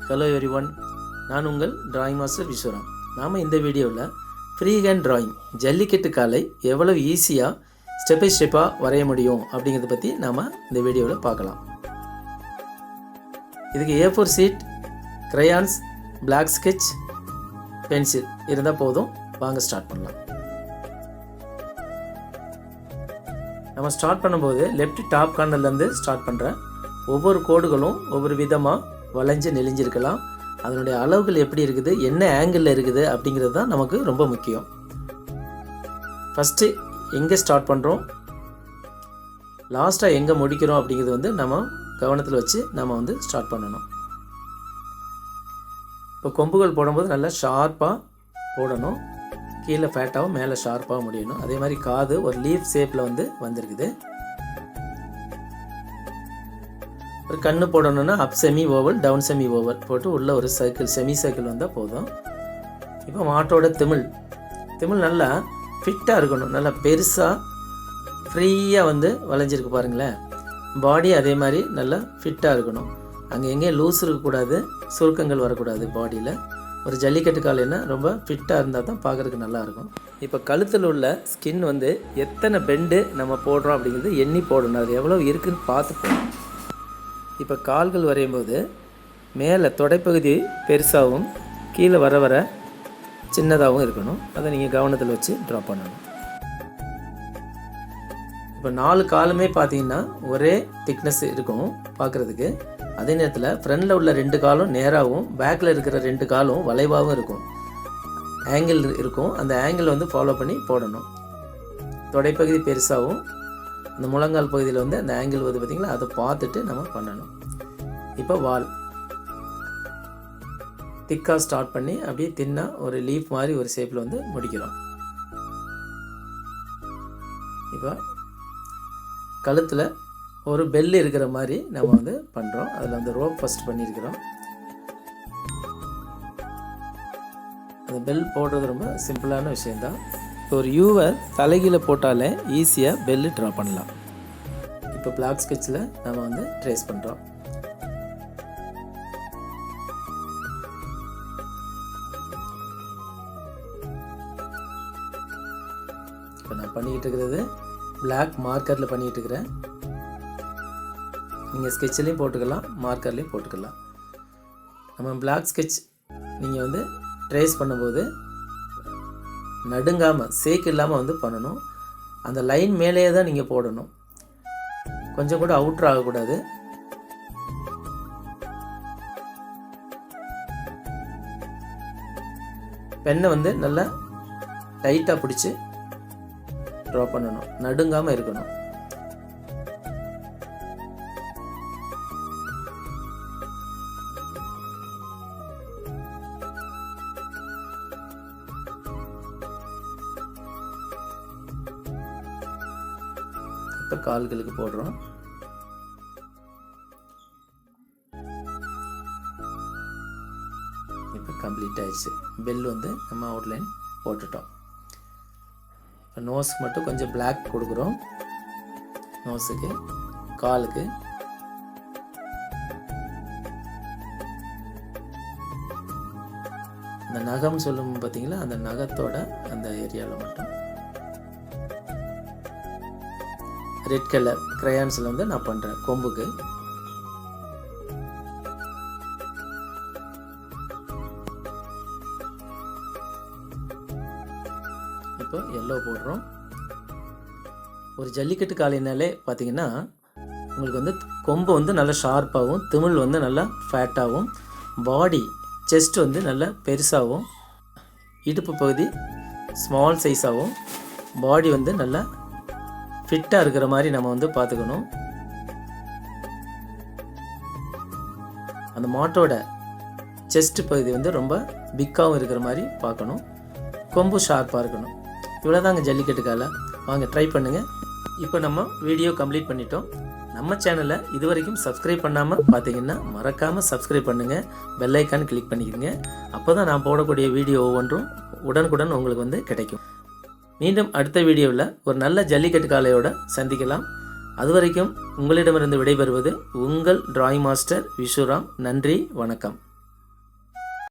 Hello everyone, நான் உங்கள் drawing master விஷுராம். நாம் இந்த வீடியோவில் ஃப்ரீ ஹேண்ட் டிராயிங் ஜல்லிக்கட்டு காலை எவ்வளோ ஈஸியாக ஸ்டெப் பை ஸ்டெப்பாக வரைய முடியும் அப்படிங்கிறத பற்றி நாம் இந்த வீடியோவில் பார்க்கலாம். இதுக்கு A4 sheet, crayons, black sketch, pencil இருந்தால் போதும். வாங்க ஸ்டார்ட் பண்ணலாம். நம்ம ஸ்டார்ட் பண்ணும்போது லெஃப்ட் டாப் கார்னர்லேருந்து ஸ்டார்ட் பண்ணுறேன். ஒவ்வொரு கோடுகளும் ஒவ்வொரு விதமாக வளைஞ்சு நெளிஞ்சிருக்கலாம். அதனுடைய அளவுகள் எப்படி இருக்குது, என்ன ஆங்கிளில் இருக்குது அப்படிங்கிறது தான் நமக்கு ரொம்ப முக்கியம். ஃபஸ்ட்டு எங்கே ஸ்டார்ட் பண்ணுறோம், லாஸ்ட்டாக எங்கே முடிக்கிறோம் அப்படிங்கிறது நம்ம கவனத்தில் வச்சு நம்ம ஸ்டார்ட் பண்ணணும். இப்போ கொம்புகள் போடும்போது நல்லா ஷார்ப்பாக போடணும். கீழே ஃபேட்டாகவும் மேலே ஷார்ப்பாக முடியணும். அதே மாதிரி காது ஒரு லீஃப் ஷேப்பில் வந்திருக்குது. ஒரு கண்ணு போடணுன்னா up semi oval, down semi oval போட்டு உள்ள ஒரு சர்க்கிள், செமி சர்க்கிள் வந்தால் போதும். இப்போ மாட்டோட திமிழ் நல்லா ஃபிட்டாக இருக்கணும். நல்லா பெருசாக ஃப்ரீயாக வளைஞ்சிருக்கு பாருங்களேன். பாடி அதே மாதிரி நல்லா ஃபிட்டாக இருக்கணும். அங்கே எங்கேயும் லூஸ் இருக்கக்கூடாது, சுருக்கங்கள் வரக்கூடாது பாடியில். ஒரு ஜல்லிக்கட்டு காலைன்னா ரொம்ப ஃபிட்டாக இருந்தால் தான் பார்க்குறதுக்கு நல்லாயிருக்கும். இப்போ கழுத்தில் உள்ள ஸ்கின் எத்தனை பெண்டு நம்ம போடுறோம் அப்படிங்கிறது எண்ணி போடணும். அது எவ்வளோ இருக்குதுன்னு பார்த்து போடணும். இப்போ கால்கள் வரையும்போது மேலே தொடைப்பகுதி பெருசாகவும் கீழே வர வர சின்னதாகவும் இருக்கணும். அதை நீங்கள் கவனத்தில் வச்சு ட்ரா பண்ணணும். இப்போ 4 காலுமே பார்த்தீங்கன்னா ஒரே திக்னஸ் இருக்கும் பார்க்குறதுக்கு. அதே நேரத்தில் ஃப்ரண்டில் உள்ள 2 காலும் நேராகவும், பேக்கில் இருக்கிற 2 காலும் வளைவாகவும் இருக்கும். ஆங்கிள் இருக்கும். அந்த ஆங்கிள் ஃபாலோ பண்ணி போடணும். தொடைப்பகுதி பெருசாகவும் அந்த முழங்கால் பகுதியில் அந்த ஆங்கிள் பார்த்திங்களா, அதை பார்த்துட்டு நம்ம பண்ணணும். இப்போ வால் திக்காக ஸ்டார்ட் பண்ணி அப்படியே தின்னாக ஒரு லீஃப் மாதிரி ஒரு ஷேப்பில் முடிக்கிறோம். இப்போ கழுத்தில் ஒரு பெல் இருக்கிற மாதிரி நம்ம பண்ணுறோம். அதில் ரோப் ஃபஸ்ட் பண்ணியிருக்கிறோம். அந்த பெல் போடுறது ரொம்ப சிம்பிளான விஷயந்தான். ஒரு யூவை தலைகீழ போட்டாலே ஈஸியாக பெல்லு ட்ரா பண்ணலாம். இப்போ பிளாக் ஸ்கெட்சில் நம்ம ட்ரேஸ் பண்ணுறோம். இப்போ நான் பண்ணிக்கிட்டு இருக்கிறது பிளாக் மார்க்கரில் பண்ணிகிட்டு இருக்கிறேன். நீங்கள் ஸ்கெட்சிலையும் போட்டுக்கலாம், மார்க்கர்லேயும் போட்டுக்கலாம். நம்ம பிளாக் ஸ்கெட்ச் நீங்கள் ட்ரேஸ் பண்ணும்போது நடுங்காமல், சேக்கு இல்லாமல் பண்ணணும். அந்த லைன் மேலேயே தான் நீங்கள் போடணும். கொஞ்சம் கூட அவுட்ரு ஆகக்கூடாது. பெண்ணை நல்லா டைட்டாக பிடிச்சி ட்ரா பண்ணணும். நடுங்காமல் இருக்கணும். இப்போ கால்களுக்கு போடுறோம். இப்போ கம்ப்ளீட் ஆயிடுச்சு. பெல் நம்ம அவுட்லைன் போட்டுட்டோம். இப்போ நோஸ்க்கு மட்டும் கொஞ்சம் பிளாக் கொடுக்குறோம். நோஸுக்கு, காலுக்கு. அந்த நகம் சொல்லும் பார்த்தீங்களா, அந்த நகத்தோட அந்த ஏரியாவில் மட்டும் ரெட் கலர் கிரையான்ஸில் நான் பண்ணுறேன் கொம்புக்கு. இப்போ எல்லோ போடுறோம். ஒரு ஜல்லிக்கட்டு காலையினாலே பார்த்தீங்கன்னா உங்களுக்கு கொம்பு நல்லா ஷார்ப்பாகவும், திமிழ் நல்லா ஃபேட்டாகவும், பாடி செஸ்ட் நல்லா பெருசாகவும், இடுப்பு பகுதி ஸ்மால் சைஸாகவும், பாடி நல்லா ஃபிட்டாக இருக்கிற மாதிரி நம்ம பார்த்துக்கணும். அந்த மாட்டோட செஸ்ட் பகுதி ரொம்ப பிக்காகவும் இருக்கிற மாதிரி பார்க்கணும். கொம்பு ஷார்ப்பாக இருக்கணும். இவ்வளோதாங்க ஜல்லிக்கட்டு காலை. வாங்க ட்ரை பண்ணுங்கள். இப்போ நம்ம வீடியோ கம்ப்ளீட் பண்ணிட்டோம். நம்ம சேனலை இது வரைக்கும் சப்ஸ்கிரைப் பண்ணாமல் பார்த்தீங்கன்னா மறக்காமல் சப்ஸ்கிரைப் பண்ணுங்கள். பெல் ஐக்கான் கிளிக் பண்ணிக்கோங்க. அப்போ தான் நான் போடக்கூடிய வீடியோ ஒவ்வொன்றும் உடனுக்குடன் உங்களுக்கு கிடைக்கும். மீண்டும் அடுத்த வீடியோவில் ஒரு நல்ல ஜல்லிக்கட்டு காளையோட சந்திக்கலாம். அதுவரைக்கும் உங்களிடமிருந்து விடைபெறுவது உங்கள் டிராயிங் மாஸ்டர் விஷுராம். நன்றி, வணக்கம்.